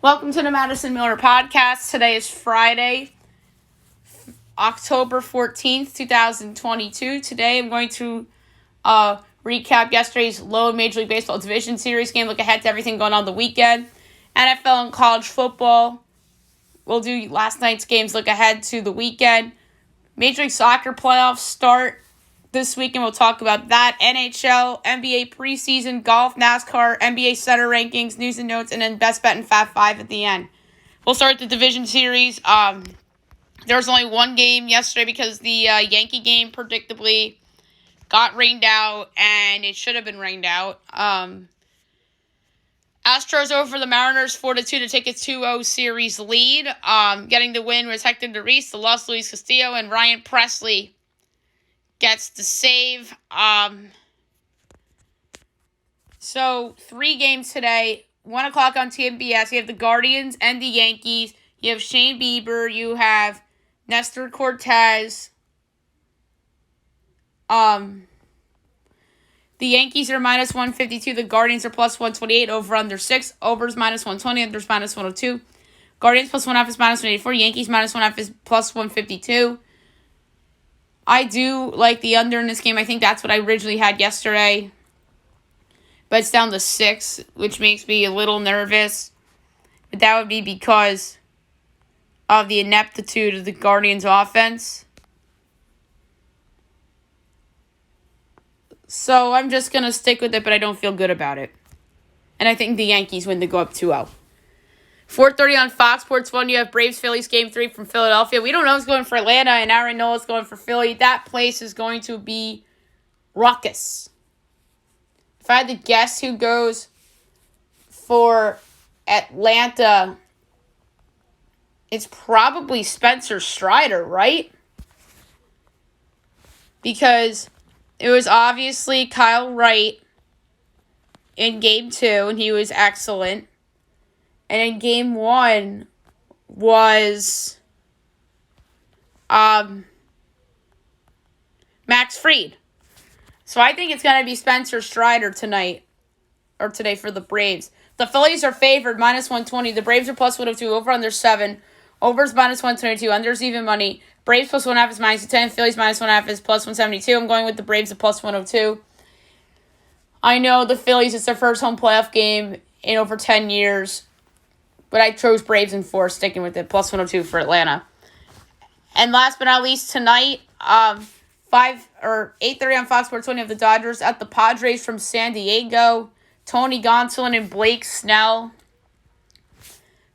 Welcome to the Madison Miller Podcast. Today is Friday, October 14th, 2022. Today I'm going to recap yesterday's low Major League Baseball Division Series game, look ahead to everything going on the weekend, NFL and college football. We'll do last night's games, look ahead to the weekend. Major League Soccer playoffs start this weekend. We'll talk about that. NHL, NBA preseason, golf, NASCAR, NBA center rankings, news and notes, and then best bet and Fab 5 at the end. We'll start the division series. There was only one game yesterday because the Yankee game predictably got rained out, and it should have been rained out. Astros over the Mariners 4-2 to take a 2-0 series lead. Getting the win was Hector DeRiz, the loss Luis Castillo, and Ryan Presley gets the save. So 3 games today. 1 o'clock on TBS. You have the Guardians and the Yankees. You have Shane Bieber. You have Nestor Cortez. The Yankees are minus 152. The Guardians are plus 128. Over under 6. Overs minus 120. Unders minus 102. Guardians plus 1.5 is minus 184. Yankees minus 1.5 is plus 152. I do like the under in this game. I think that's what I originally had yesterday. But it's down to 6, which makes me a little nervous. But that would be because of the ineptitude of the Guardians' offense. So I'm just going to stick with it, but I don't feel good about it. And I think the Yankees win to go up 2-0. 4:30 on Fox Sports 1, you have Braves-Phillies Game 3 from Philadelphia. We don't know who's going for Atlanta, and Aaron Nola's going for Philly. That place is going to be raucous. If I had to guess who goes for Atlanta, it's probably Spencer Strider, right? Because it was obviously Kyle Wright in Game 2, and he was excellent. And in Game 1 was Max Fried. So I think it's going to be Spencer Strider today for the Braves. The Phillies are favored, minus 120. The Braves are plus 102, over under 7. Overs minus 122, unders even money. Braves plus 1.5 is minus 10. Phillies minus 1.5 is plus 172. I'm going with the Braves at plus 102. I know the Phillies, it's their first home playoff game in over 10 years. But I chose Braves in 4, sticking with it. Plus 102 for Atlanta. And last but not least, tonight, 8:30 on Fox Sports 20 of the Dodgers at the Padres from San Diego. Tony Gonsolin and Blake Snell.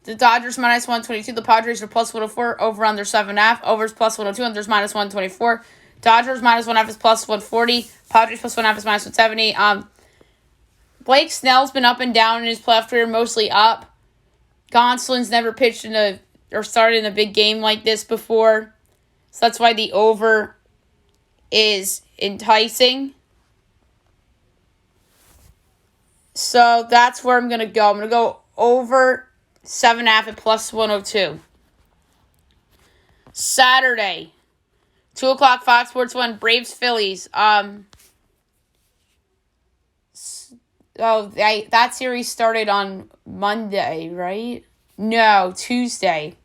The Dodgers minus 122. The Padres are plus 104. Over under 7.5. Overs plus 102. Unders minus 124. Dodgers minus 1.5 is plus 140. Padres plus 1.5 is minus 170. Blake Snell's been up and down in his playoff career, mostly up. Gonsolin's never pitched or started in a big game like this before. So that's why the over is enticing. So that's where I'm going to go. I'm going to go over 7.5 at plus 102. Saturday, 2 o'clock Fox Sports 1, Braves-Phillies. That series started on Monday, right? No, Tuesday.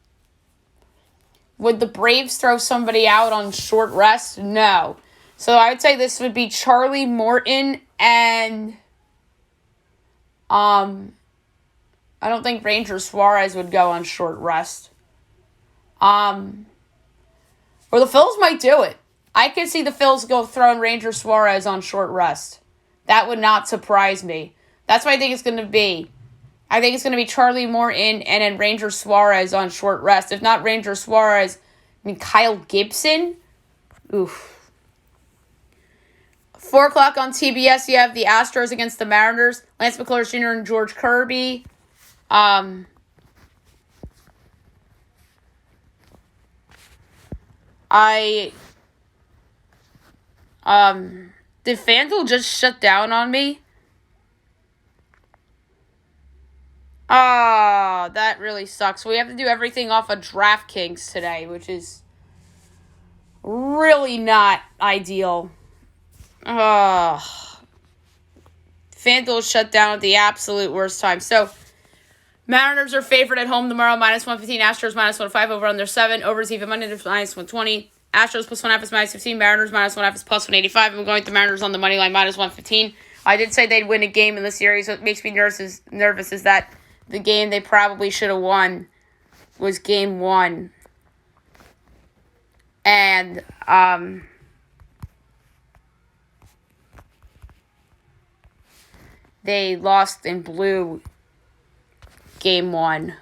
Would the Braves throw somebody out on short rest? No. So I would say this would be Charlie Morton and I don't think Ranger Suarez would go on short rest. Or the Phils might do it. I could see the Phils go throwing Ranger Suarez on short rest. That would not surprise me. That's what I think it's going to be. I think it's going to be Charlie Morton and then Ranger Suarez on short rest. If not Ranger Suarez, Kyle Gibson. Oof. 4 o'clock on TBS, you have the Astros against the Mariners. Lance McCullers Jr. and George Kirby. Did FanDuel just shut down on me? Ah, that really sucks. We have to do everything off of DraftKings today, which is really not ideal. FanDuel shut down at the absolute worst time. So, Mariners are favored at home tomorrow, -115. Astros -105 over under 7. Overs even money, there's -120. Astros +1.5 is -15. Mariners -1.5 is +185. I'm going with the Mariners on the money line, -115. I did say they'd win a game in the series. What makes me nervous is that the game they probably should have won was Game 1. And, they lost and blew Game 1.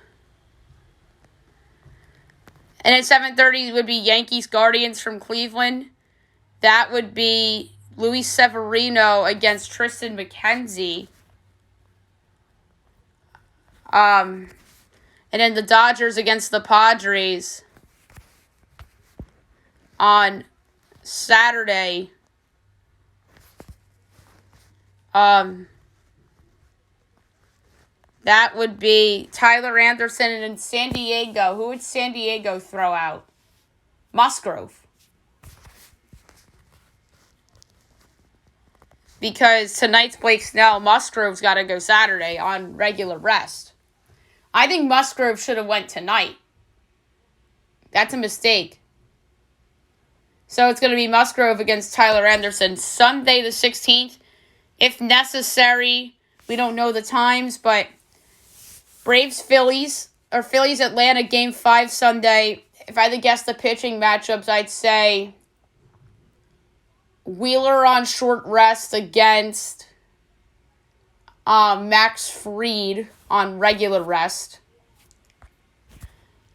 And at 7:30 would be Yankees Guardians from Cleveland. That would be Luis Severino against Tristan McKenzie. And then the Dodgers against the Padres on Saturday. That would be Tyler Anderson, and in San Diego. Who would San Diego throw out? Musgrove. Because tonight's Blake Snell, Musgrove's got to go Saturday on regular rest. I think Musgrove should have went tonight. That's a mistake. So it's going to be Musgrove against Tyler Anderson Sunday the 16th. If necessary, we don't know the times, but Braves-Phillies, or Phillies-Atlanta, Game 5 Sunday. If I had to guess the pitching matchups, I'd say Wheeler on short rest against Max Fried on regular rest.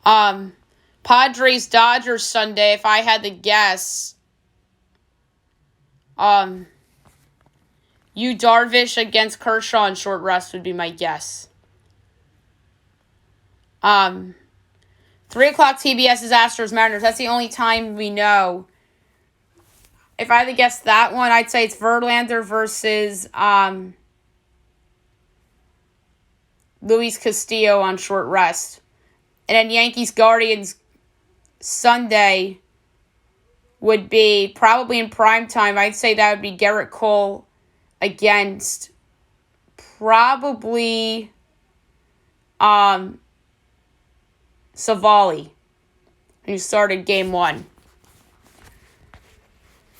Padres-Dodgers Sunday, if I had to guess, Yu Darvish against Kershaw on short rest would be my guess. 3 o'clock TBS is Astros Mariners. That's the only time we know. If I had to guess that one, I'd say it's Verlander versus Luis Castillo on short rest. And then Yankees Guardians Sunday would be probably in prime time. I'd say that would be Garrett Cole against probably Savali, who started Game 1.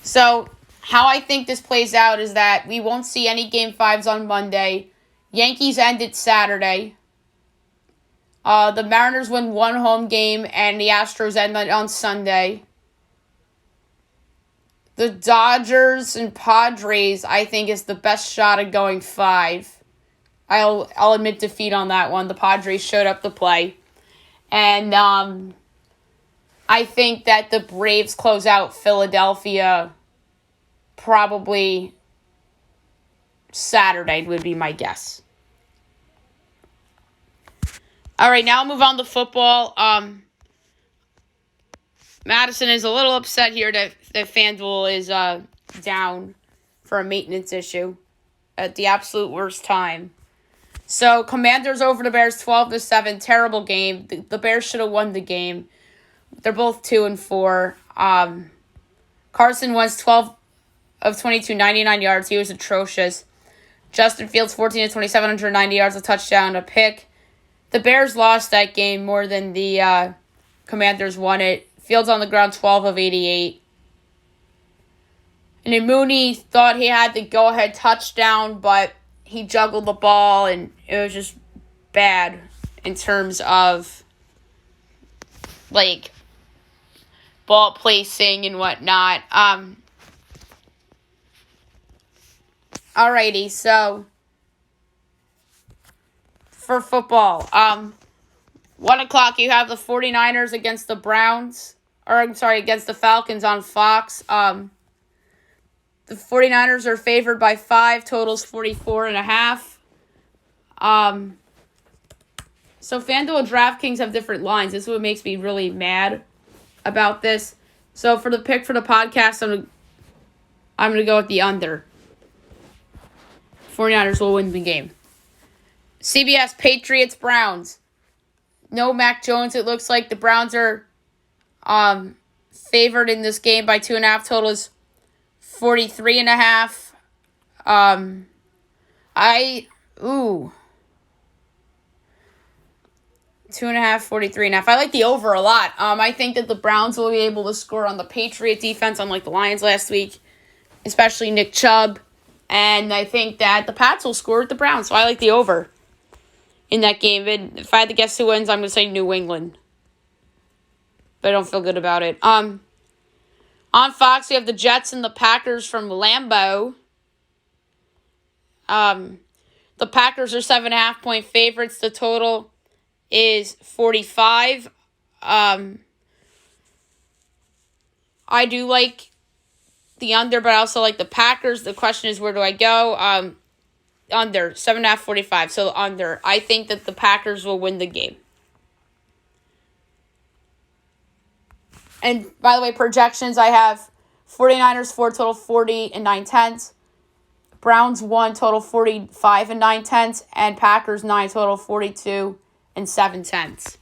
So, how I think this plays out is that we won't see any Game 5s on Monday. Yankees ended Saturday. The Mariners win one home game, and the Astros end on Sunday. The Dodgers and Padres, I think, is the best shot at going 5. I'll admit defeat on that one. The Padres showed up to play. And I think that the Braves close out Philadelphia probably Saturday would be my guess. All right, now I'll move on to football. Madison is a little upset here that FanDuel is down for a maintenance issue at the absolute worst time. So, Commanders over the Bears 12-7. Terrible game. The Bears should have won the game. They're both 2-4. Carson Wentz 12 of 22, 99 yards. He was atrocious. Justin Fields 14 of 27, 190 yards, a touchdown, a pick. The Bears lost that game more than the Commanders won it. Fields on the ground 12 of 88. And then Mooney thought he had the go-ahead touchdown, but he juggled the ball, and it was just bad in terms of, like, ball placing and whatnot. Alrighty, so for football, 1 o'clock you have the 49ers against the Browns, against the Falcons on Fox. The 49ers are favored by 5, totals 44.5. So FanDuel and DraftKings have different lines. This is what makes me really mad about this. So for the pick for the podcast, I'm gonna go with the under. 49ers will win the game. CBS, Patriots, Browns. No Mac Jones, it looks like. The Browns are favored in this game by 2.5, totals 43.5. 2.5, 43.5. I like the over a lot. I think that the Browns will be able to score on the Patriot defense, unlike the Lions last week, especially Nick Chubb. And I think that the Pats will score with the Browns, so I like the over in that game. And if I had to guess who wins, I'm going to say New England. But I don't feel good about it. On Fox, we have the Jets and the Packers from Lambeau. The Packers are 7.5-point favorites. The total is 45. I do like the under, but I also like the Packers. The question is, where do I go? Under 7.5, 45. So under. I think that the Packers will win the game. And by the way, projections, I have 49ers 4 total 40 and 9/10. Browns 1 total 45 and 9/10. And Packers 9 total 42 and 7/10.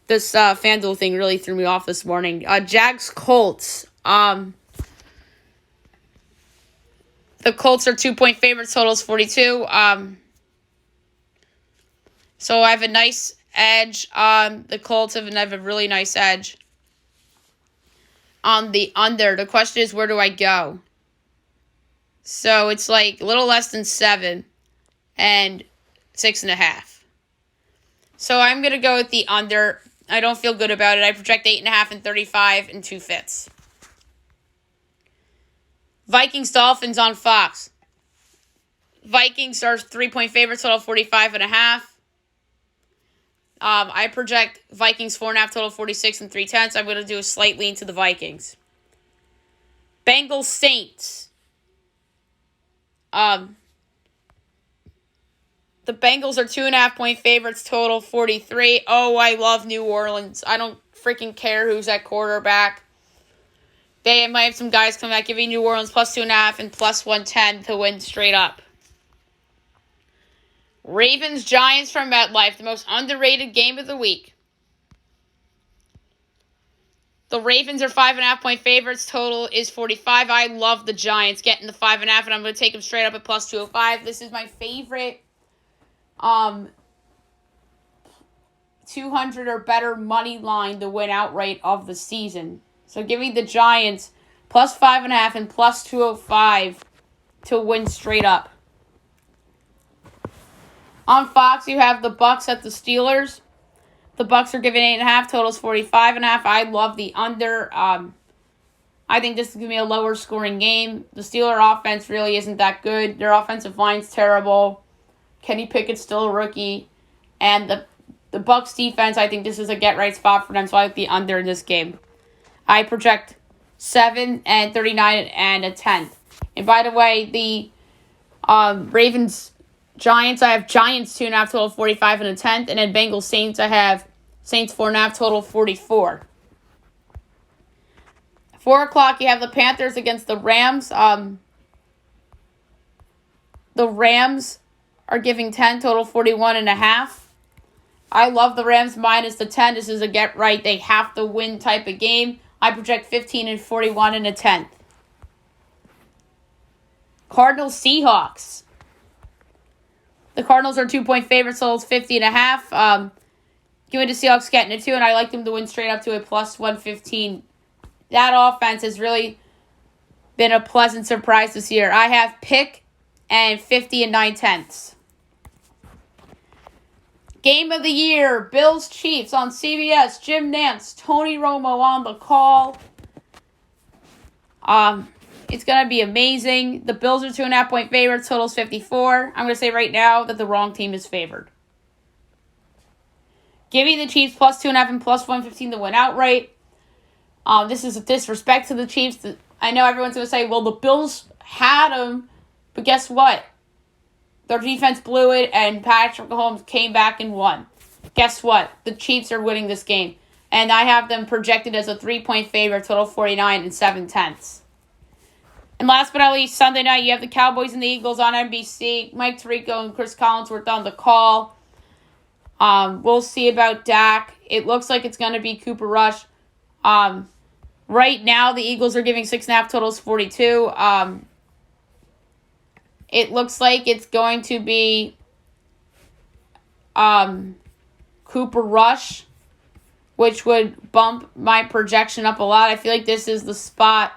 This FanDuel thing really threw me off this morning. Jags Colts. The Colts are 2-point favorites. Totals 42. So I have a nice edge on the Colts. I have a really nice edge on the under. The question is, where do I go? So it's like a little less than 7 and 6.5. So I'm going to go with the under. I don't feel good about it. I project 8.5 and 35 and 2/5. Vikings Dolphins on Fox. Vikings are 3-point favorites, total 45.5. I project Vikings 4.5, total 46 and 3/10. I'm going to do a slight lean to the Vikings. Bengals Saints. The Bengals are 2.5-point favorites, total 43. Oh, I love New Orleans. I don't freaking care who's at quarterback. They might have some guys come back, giving New Orleans plus 2.5 and plus 110 to win straight up. Ravens Giants from MetLife, the most underrated game of the week. The Ravens are 5.5-point favorites. Total is 45. I love the Giants getting the 5.5, and I'm going to take them straight up at plus 205. This is my favorite 200 or better money line to win outright of the season. So give me the Giants plus 5.5 and plus 205 to win straight up. On Fox, you have the Bucks at the Steelers. The Bucks are giving 8.5. Totals 45.5. I love the under. I think this is going to be a lower scoring game. The Steeler offense really isn't that good. Their offensive line's terrible. Kenny Pickett's still a rookie. And the Bucks defense, I think this is a get-right spot for them. So I like the under in this game. I project 7 and 39 and a 10th. And by the way, the Ravens Giants, I have Giants 2.5, total 45 and a 10th. And then Bengals Saints, I have Saints 4.5, total 44. 4 o'clock, you have the Panthers against the Rams. The Rams are giving 10, total 41.5. I love the Rams minus the 10. This is a get right. They have to win type of game. I project 15 and 41 and a 10th. Cardinals Seahawks. The Cardinals are 2-point favorites, totals 50.5. Give me the Seahawks getting it too, and I like them to win straight up to a plus 115. That offense has really been a pleasant surprise this year. I have pick and 50 and 9/10. Game of the year, Bills Chiefs on CBS. Jim Nantz, Tony Romo on the call. It's going to be amazing. The Bills are 2.5-point favorites, totals 54. I'm going to say right now that the wrong team is favored. Give me the Chiefs plus 2.5 and plus 115 to win outright. This is a disrespect to the Chiefs. I know everyone's going to say, well, the Bills had them, but guess what? Their defense blew it, and Patrick Mahomes came back and won. Guess what? The Chiefs are winning this game. And I have them projected as a 3-point favorite, total 49 and 7/10. And last but not least, Sunday night, you have the Cowboys and the Eagles on NBC. Mike Tirico and Chris Collinsworth on the call. We'll see about Dak. It looks like it's going to be Cooper Rush. Right now, the Eagles are giving 6.5, totals 42. It looks like it's going to be Cooper Rush, which would bump my projection up a lot. I feel like this is the spot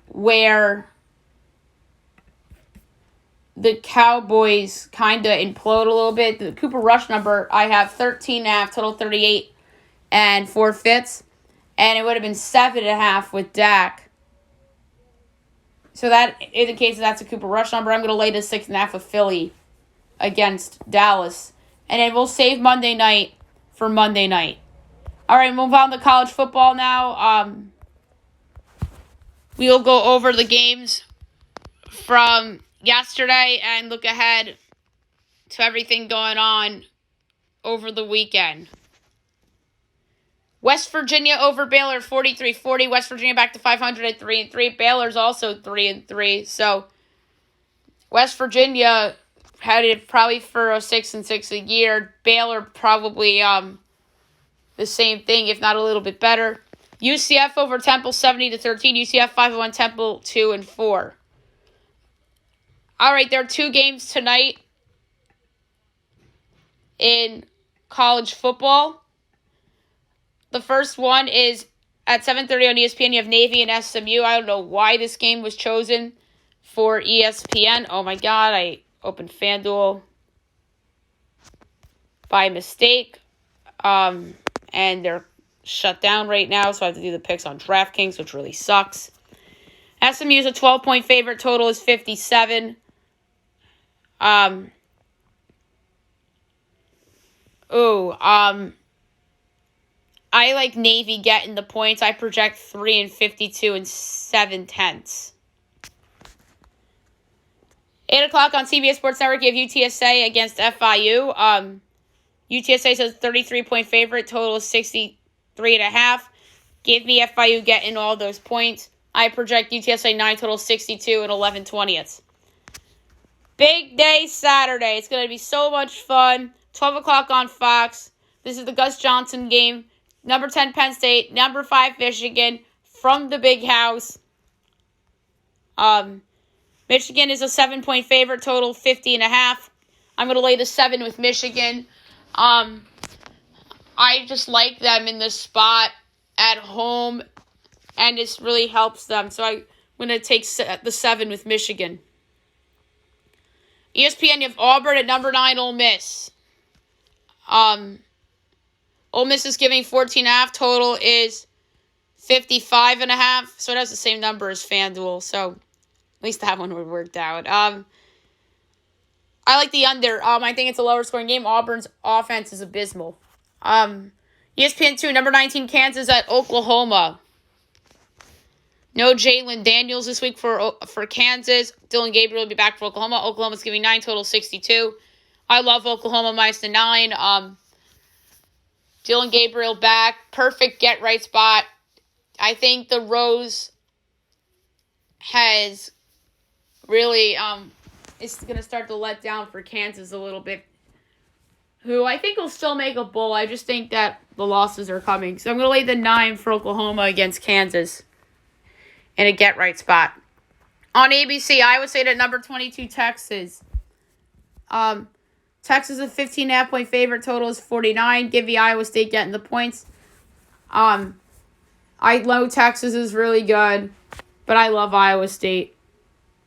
where the Cowboys kind of implode a little bit. The Cooper Rush number, I have 13.5, total 38 and 4/5. And it would have been 7.5 with Dak. So that indicates that's a Cooper Rush number. I'm going to lay the 6.5 with Philly against Dallas. And then we'll save Monday night for Monday night. All right, move on to college football now. We'll go over the games from yesterday and look ahead to everything going on over the weekend. West Virginia over Baylor 43-40. West Virginia back to 500 at 3-3. Baylor's also 3-3. So West Virginia headed probably for a 6-6 a year. Baylor probably the same thing, if not a little bit better. UCF over Temple 70-13. UCF 5-1. Temple 2-4. All right, there are two games tonight in college football. The first one is at 7:30 on ESPN. You have Navy and SMU. I don't know why this game was chosen for ESPN. Oh my God, I opened FanDuel by mistake. And they're shut down right now, so I have to do the picks on DraftKings, which really sucks. SMU is a 12-point favorite. Total is 57. I like Navy getting the points. I project 3-52 and 7/10. 8 o'clock on CBS Sports Network, you have UTSA against FIU. UTSA says 33-point favorite. Total is 63.5. Give me FIU getting all those points. I project UTSA 9, total 62 and 11/20. Big day Saturday. It's going to be so much fun. 12 o'clock on Fox. This is the Gus Johnson game. Number 10, Penn State. Number 5, Michigan. From the big house. Michigan is a 7-point favorite. Total 50.5. I'm going to lay the 7 with Michigan. I just like them in this spot at home. And this really helps them. So I'm going to take the 7 with Michigan. ESPN, you have Auburn at number 9, Ole Miss. Ole Miss is giving 14.5. Total is 55.5. So it has the same number as FanDuel. So at least that one would worked out. I like the under. I think it's a lower scoring game. Auburn's offense is abysmal. ESPN 2, number 19, Kansas at Oklahoma. No Jalen Daniels this week for Kansas. Dylan Gabriel will be back for Oklahoma. Oklahoma's giving 9, total 62. I love Oklahoma minus the 9. Dylan Gabriel back. Perfect get-right spot. I think the Rose has really is going to start to let down for Kansas a little bit, who I think will still make a bowl. I just think that the losses are coming. So I'm going to lay the 9 for Oklahoma against Kansas in a get-right spot. On ABC, Iowa State at number 22, Texas. Texas is a 15.5-point favorite. Total is 49. Give me Iowa State getting the points. I know Texas is really good, but I love Iowa State.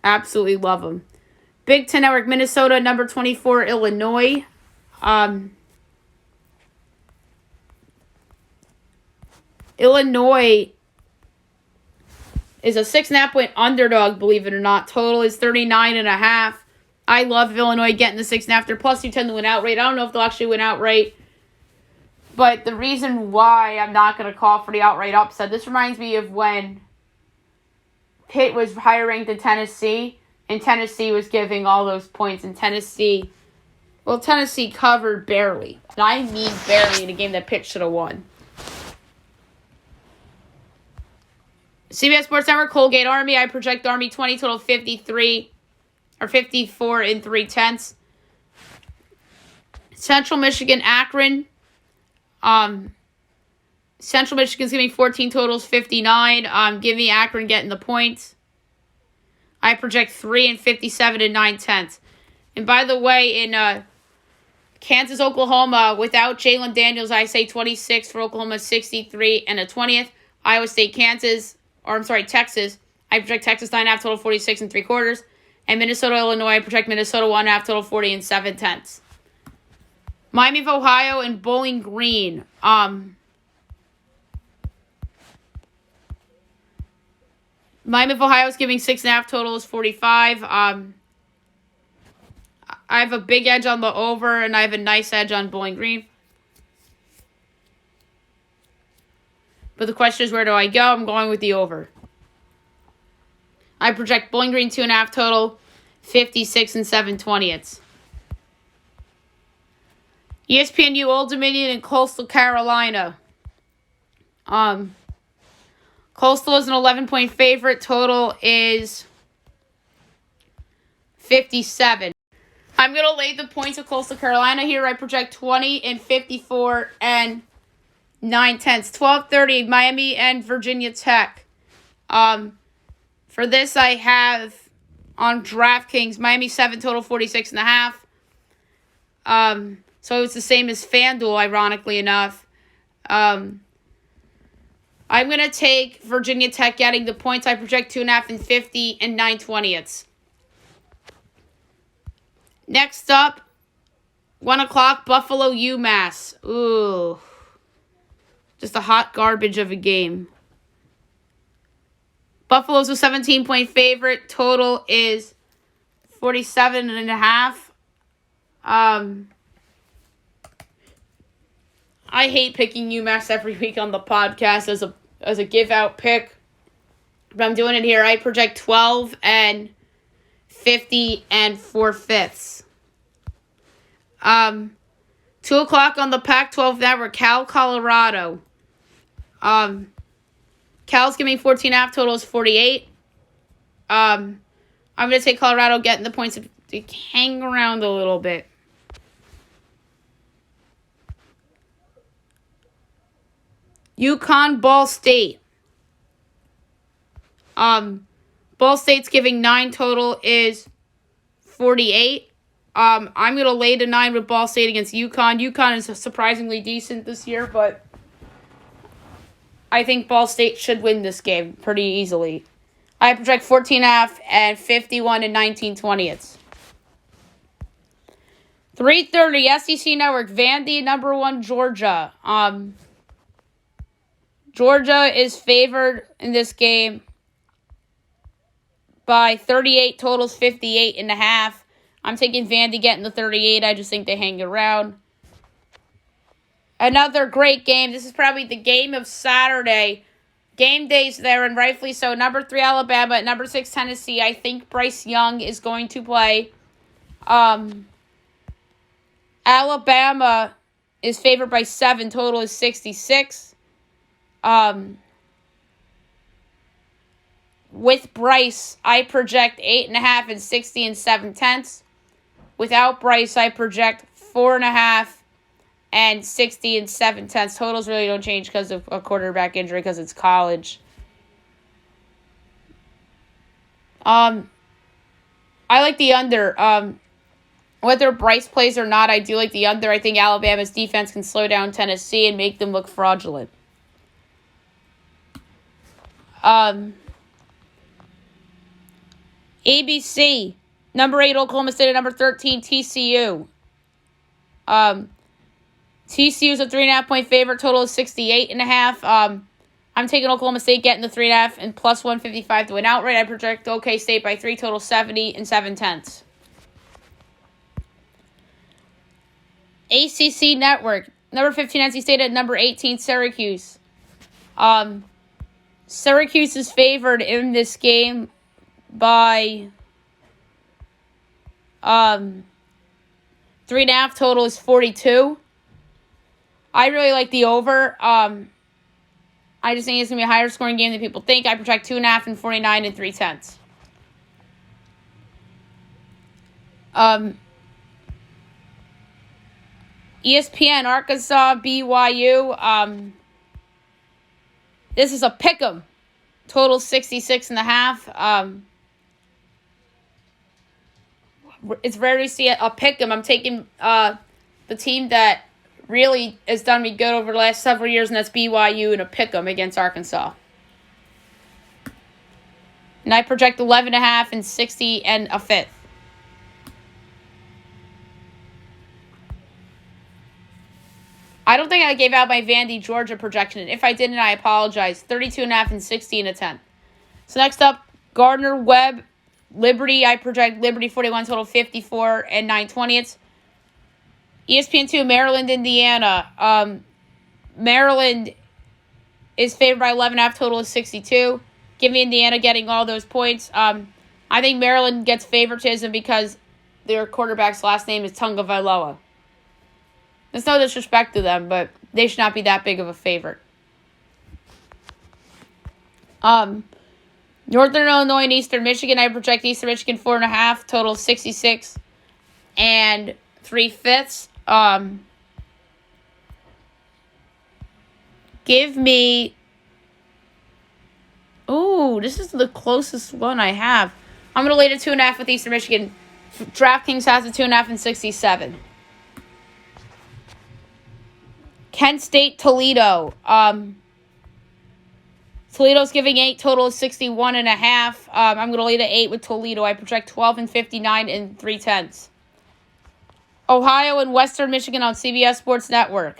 Absolutely love them. Big Ten Network, Minnesota, number 24, Illinois. Illinois is a 6.5-point underdog, believe it or not. Total is 39.5. I love Illinois getting the 6.5. They're plus 210 to win outright. I don't know if they'll actually win outright. But the reason why I'm not going to call for the outright upset, this reminds me of when Pitt was higher ranked than Tennessee, and Tennessee was giving all those points, and Tennessee covered barely. And I mean barely in a game that Pitt should have won. CBS Sports Network, Colgate Army. I project Army 20, total 53, or 54 and 3/10. Central Michigan, Akron. Central Michigan's giving 14, totals 59. Give me Akron getting the points. I project 3 and 57 and 9/10. And by the way, in Kansas, Oklahoma, without Jalen Daniels, I say 26 for Oklahoma, 63 and a 20th. Iowa State, Texas. I project Texas 9.5 total, 46 and 3/4. And Minnesota, Illinois, I project Minnesota 1.5 total, 40 and 7/10. Miami of Ohio and Bowling Green. Miami of Ohio is giving 6.5 total is 45. I have a big edge on the over, and I have a nice edge on Bowling Green. But the question is, where do I go? I'm going with the over. I project Bowling Green 2.5 total, 56 and 7/20. ESPNU Old Dominion and Coastal Carolina. Coastal is an 11-point favorite. Total is 57. I'm going to lay the points of Coastal Carolina here. I project 20 and 54 and 9/10. 12:30, Miami and Virginia Tech. For this, I have on DraftKings, Miami 7 total, 46.5. So it's the same as FanDuel, ironically enough. I'm going to take Virginia Tech getting the points. I project 2.5 and 50 and 9/20. Next up, 1 o'clock, Buffalo, UMass. Ooh. Just a hot garbage of a game. Buffalo's a 17-point favorite. Total is 47.5. I hate picking UMass every week on the podcast as a give-out pick. But I'm doing it here. I project 12 and 50 and 4/5. 2 o'clock on the Pac-12 network, Cal, Colorado. Cal's giving 14.5, total is 48. I'm going to take Colorado getting the points to hang around a little bit. UConn, Ball State. Ball State's giving 9, total is 48. I'm going to lay the 9 with Ball State against UConn. UConn is surprisingly decent this year, but I think Ball State should win this game pretty easily. I project 14.5 and 51 and 19/20. 3:30, SEC Network, Vandy, number 1, Georgia. Georgia is favored in this game by 38, totals 58.5. I'm taking Vandy getting the 38. I just think they hang around. Another great game. This is probably the game of Saturday. Game days there, and rightfully so. Number 3, Alabama. Number 6, Tennessee. I think Bryce Young is going to play. Alabama is favored by 7. Total is 66. With Bryce, I project 8.5 and 60 and 7/10. Without Bryce, I project 4.5 and 60 and 7/10. Totals really don't change because of a quarterback injury because it's college. I like the under. Whether Bryce plays or not, I do like the under. I think Alabama's defense can slow down Tennessee and make them look fraudulent. ABC, number 8, Oklahoma State, and number 13, TCU. TCU is a 3.5-point favorite. Total is 68.5. I'm taking Oklahoma State getting the 3.5 and plus 155 to win outright. I project OK State by 3, total 70 and 7/10. ACC Network, number 15, NC State, at number 18, Syracuse. Syracuse is favored in this game by 3.5, total is 42. I really like the over. I just think it's going to be a higher scoring game than people think. I project 2.5 and 49 and 3/10. ESPN, Arkansas, BYU. This is a pick'em. Total 66.5. It's rare to see a pick'em. I'm taking the team that really has done me good over the last several years, and that's BYU in a pick'em against Arkansas. And I project 11.5 and 60 and a fifth. I don't think I gave out my Vandy, Georgia projection. And if I didn't, I apologize. 32.5 and 60 and a 10th. So next up, Gardner Webb, Liberty. I project Liberty 41 total 54 and 9/20. ESPN2, Maryland, Indiana. Maryland is favored by 11.5 total of 62. Give me Indiana getting all those points. I think Maryland gets favoritism because their quarterback's last name is Tagovailoa. There's no disrespect to them, but they should not be that big of a favorite. Northern Illinois and Eastern Michigan. I project Eastern Michigan 4.5, total 66 and 3/5. Give me. Ooh, this is the closest one I have. I'm going to lay to 2.5 with Eastern Michigan. DraftKings has a 2.5 and 67. Kent State, Toledo. Toledo's giving 8, total of 61.5. I'm going to lay to 8 with Toledo. I project 12 and 59 and 3/10. Ohio and Western Michigan on CBS Sports Network.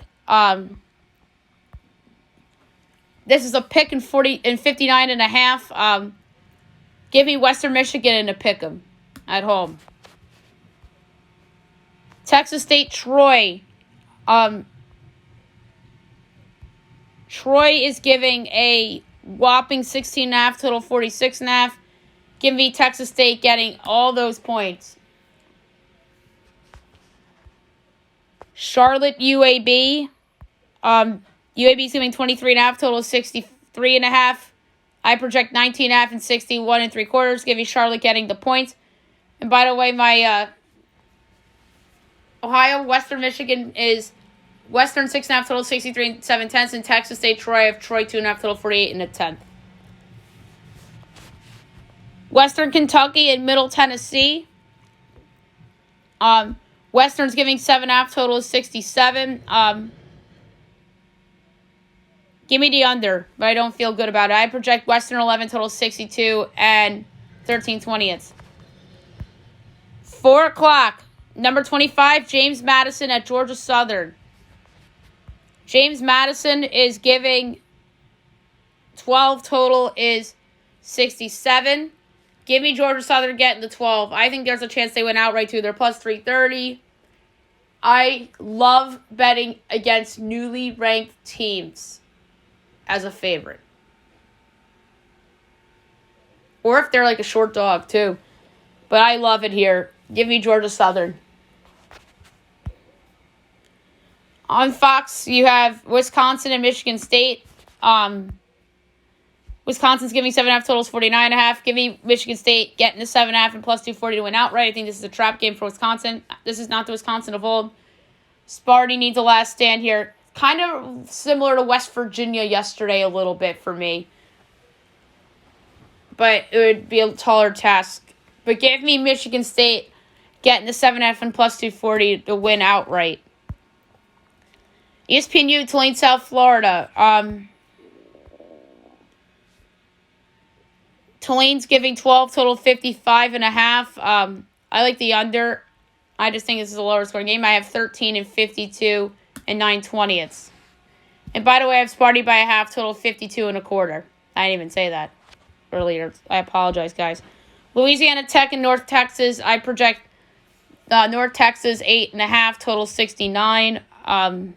This is a pick in 40 and 59.5. Give me Western Michigan in a pick 'em at home. Texas State, Troy. Troy is giving a whopping 16.5, total 46.5. Give me Texas State getting all those points. Charlotte, UAB. UAB is giving 23.5, total 63.5. I project 19.5 and 61 and 3/4. Give you Charlotte getting the points. And by the way, my Ohio, Western Michigan is Western 6.5, total 63 and 7/10. And Texas State, Troy, I have Troy 2.5, total 48 and a 10th. Western Kentucky and Middle Tennessee. Western's giving 7.5, total 67. Give me the under, but I don't feel good about it. I project Western 11, total 62 and 13/20. 4 o'clock, number 25, James Madison at Georgia Southern. James Madison is giving 12, total is 67. Give me Georgia Southern getting the 12. I think there's a chance they win outright too. They're plus 330. I love betting against newly ranked teams as a favorite. Or if they're like a short dog too. But I love it here. Give me Georgia Southern. On Fox, you have Wisconsin and Michigan State. Wisconsin's giving 7.5, totals 49.5. Give me Michigan State getting the 7.5 and plus 240 to win outright. I think this is a trap game for Wisconsin. This is not the Wisconsin of old. Sparty needs a last stand here. Kind of similar to West Virginia yesterday a little bit for me. But it would be a taller task. But give me Michigan State getting the 7.5 and plus 240 to win outright. ESPNU, Tulane, South Florida. Tulane's giving 12, total 55.5. I like the under. I just think this is a lower scoring game. I have 13 and 52 and 9/20. And by the way, I have Sparty by a half, total 52 and a quarter. I didn't even say that earlier. I apologize, guys. Louisiana Tech and North Texas. I project North Texas 8.5, total 69. And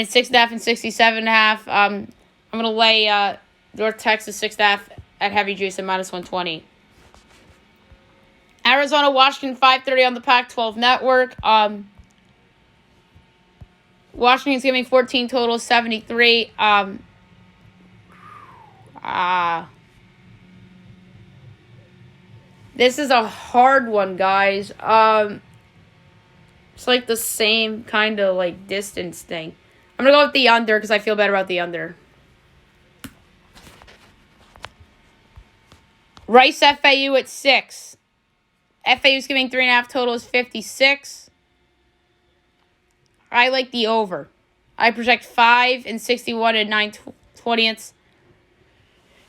it's 6.5 and 67.5. I'm going to lay North Texas 6.5 at heavy juice and minus 120. Arizona, Washington, 5:30 on the Pac-12 network. Washington's giving 14, total 73. This is a hard one, guys. It's like the same kind of like distance thing. I'm going to go with the under because I feel better about the under. Rice FAU at 6. FAU's giving 3.5, total is 56. I like the over. I project 5 and 61 and 9/20.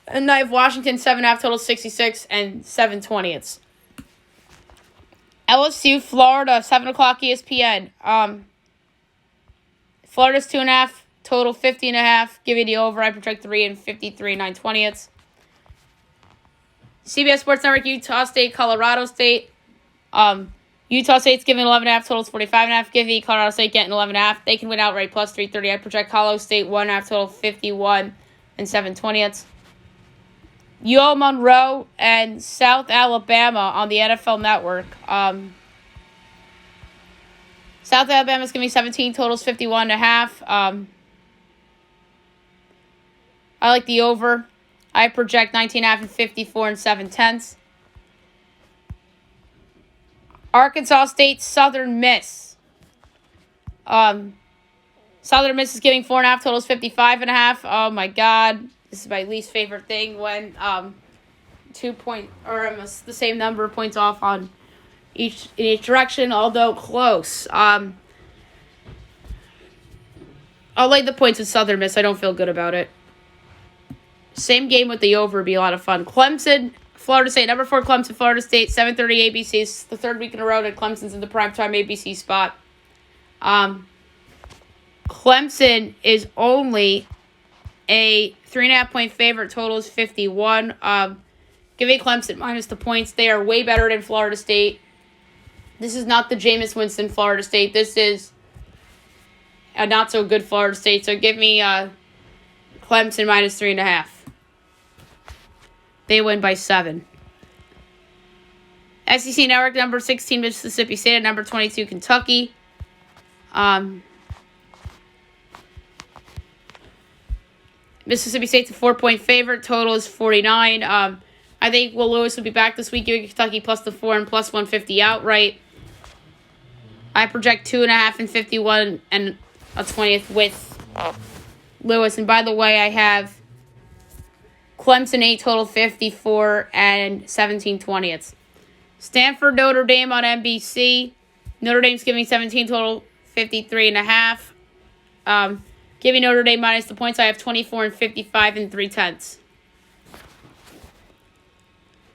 And I have Washington 7.5 total 66 and 7/20. LSU, Florida, 7 o'clock ESPN. Florida's 2.5 total 50.5. Give you the over. I project 3 and 53 and 9/20. CBS Sports Network, Utah State, Colorado State. Utah State's giving 11.5 totals 45.5. Give me Colorado State getting 11.5. They can win outright plus 330. I project Colorado State 1.5 total 51 and 7/20. UL Monroe and South Alabama on the NFL Network. South Alabama's giving 17 totals 51.5. I like the over. I project 19.5 and 54 and 7/10. Arkansas State, Southern Miss. Southern Miss is giving 4.5 totals 55.5. Oh my God. This is my least favorite thing when 2 point or almost the same number of points off on in each direction, although close. I'll lay the points with Southern Miss. I don't feel good about it. Same game with the over would be a lot of fun. Clemson, Florida State, number 4 Clemson, Florida State, 7:30 ABC. It's the third week in a row that Clemson's in the primetime ABC spot. Clemson is only a 3.5 point favorite. Total is 51. Give me Clemson minus the points. They are way better than Florida State. This is not the Jameis Winston Florida State. This is a not so good Florida State. So give me Clemson minus 3.5. They win by 7. SEC Network, number 16 Mississippi State, and number 22 Kentucky. Mississippi State's a 4-point favorite. Total is 49. I think Will Lewis will be back this week. Give Kentucky plus the 4 and plus 150 outright. I project 2.5 and 51 and a 20th with Lewis. And by the way, I have Clemson 8 total 54 and 17/20. Stanford, Notre Dame on NBC. Notre Dame's giving 17 total 53.5. Give me Notre Dame minus the points. I have 24 and 55 and 3/10.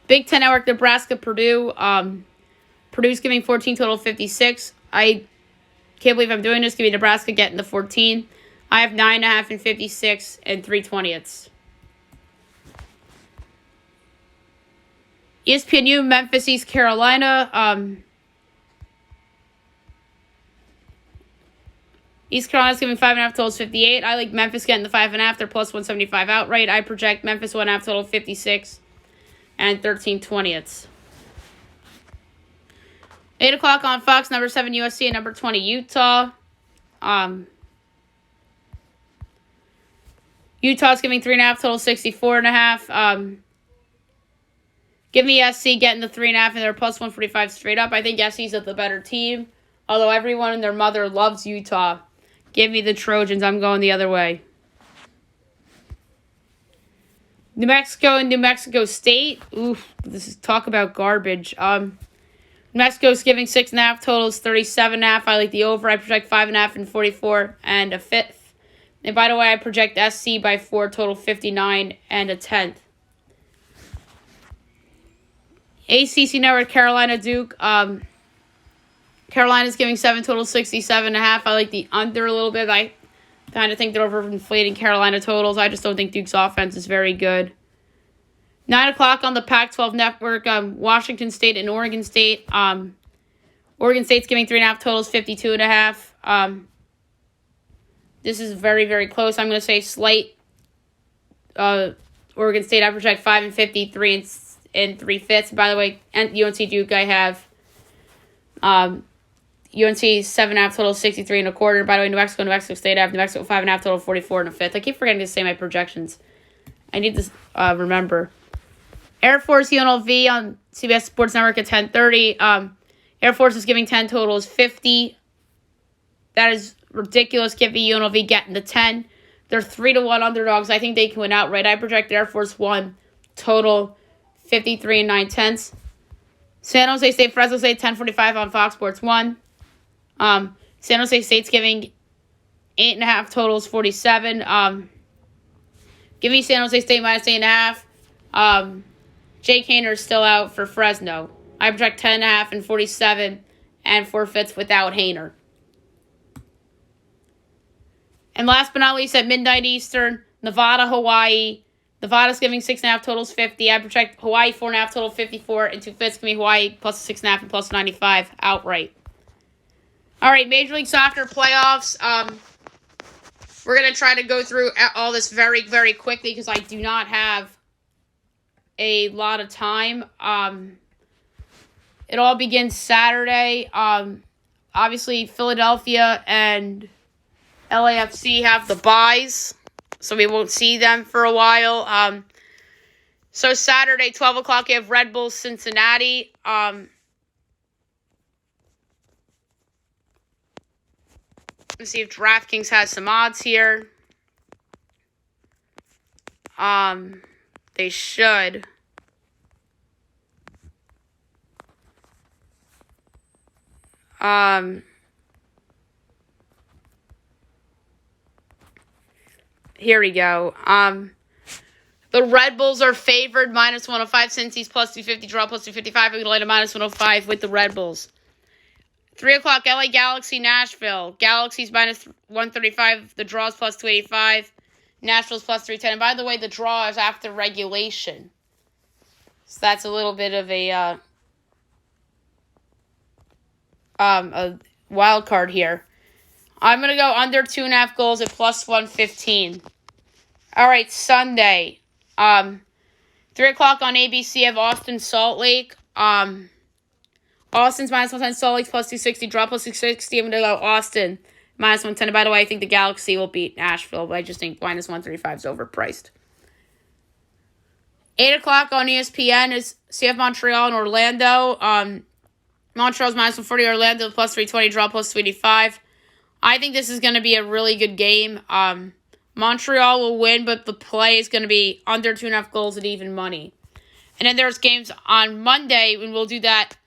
Big Ten Network, Nebraska, Purdue. Purdue's giving 14 total 56. I can't believe I'm doing this. Give me Nebraska getting the 14. I have 9.5 and 56 and 3/20. ESPNU, Memphis, East Carolina. East Carolina's giving 5.5 totals 58. I like Memphis getting the 5.5. They're plus 175 outright. I project Memphis 1.5 total 56 and 13/20. 8 o'clock on Fox, number 7 USC and number 20 Utah. Utah's giving 3.5 total 64.5. Give me SC getting the 3.5 and they're plus 145 straight up. I think SC's the better team, although everyone and their mother loves Utah. Give me the Trojans. I'm going the other way. New Mexico and New Mexico State. Oof, this is talk about garbage. New Mexico's giving 6.5 totals, 37.5. I like the over. I project 5.5 and 44 and a 5th. And by the way, I project SC by 4 total 59 and a 10th. ACC Network, Carolina, Duke. Carolina's giving 7 total 67.5. I like the under a little bit. I kind of think they're overinflating Carolina totals. I just don't think Duke's offense is very good. 9 o'clock on the Pac-12 Network, Washington State and Oregon State. Oregon State's giving 3.5 totals, 52.5. This is very, very close. I'm going to say slight Oregon State. I project 5 and 53 and 3/5. By the way, and UNC Duke, I have UNC 7.5 total, 63.25. By the way, New Mexico State, I have New Mexico 5.5 total, 44 and a 5th. I keep forgetting to say my projections. I need to remember. Air Force UNLV on CBS Sports Network at 10:30. Air Force is giving 10 totals, 50. That is ridiculous. Give me UNLV getting the 10. They're 3-1 underdogs. I think they can win outright. I project Air Force 1 total 53 and 9/10. San Jose State, Fresno State, 10:45 on Fox Sports 1. San Jose State's giving 8.5, totals 47. Give me San Jose State minus 8.5. Jake Hayner's still out for Fresno. I project 10.5 and 47 and forfeits without Hayner. And last but not least, at midnight Eastern, Nevada, Hawaii. Nevada's giving 6.5, totals 50. I project Hawaii 4.5, total 54, and 2/5 give me Hawaii plus 6.5 and plus 95 outright. All right, Major League Soccer playoffs. We're going to try to go through all this very, very quickly because I do not have a lot of time. It all begins Saturday. Obviously, Philadelphia and LAFC have the byes, so we won't see them for a while. So Saturday, 12 o'clock, you have Red Bulls Cincinnati. Let's see if DraftKings has some odds here. They should. Here we go. The Red Bulls are favored minus 105. Cincy's plus 250. Draw plus 255. I'm going to lay to minus 105 with the Red Bulls. 3 o'clock, LA Galaxy, Nashville. Galaxy's minus 135. The draw's plus 285. Nashville's plus 310. And by the way, the draw is after regulation. So that's a little bit of a wild card here. I'm going to go under 2.5 goals at plus 115. All right, Sunday. 3 o'clock on ABC, I have Austin, Salt Lake. Austin's minus 110, Salt Lake's plus 260, draw plus 660. I'm going to go Austin minus 110. And by the way, I think the Galaxy will beat Nashville, but I just think minus 135 is overpriced. 8 o'clock on ESPN is CF Montreal and Orlando. Montreal's minus 140, Orlando plus 320, draw plus 285. I think this is going to be a really good game. Montreal will win, but the play is going to be under 2.5 goals at even money. And then there's games on Monday, and we'll do that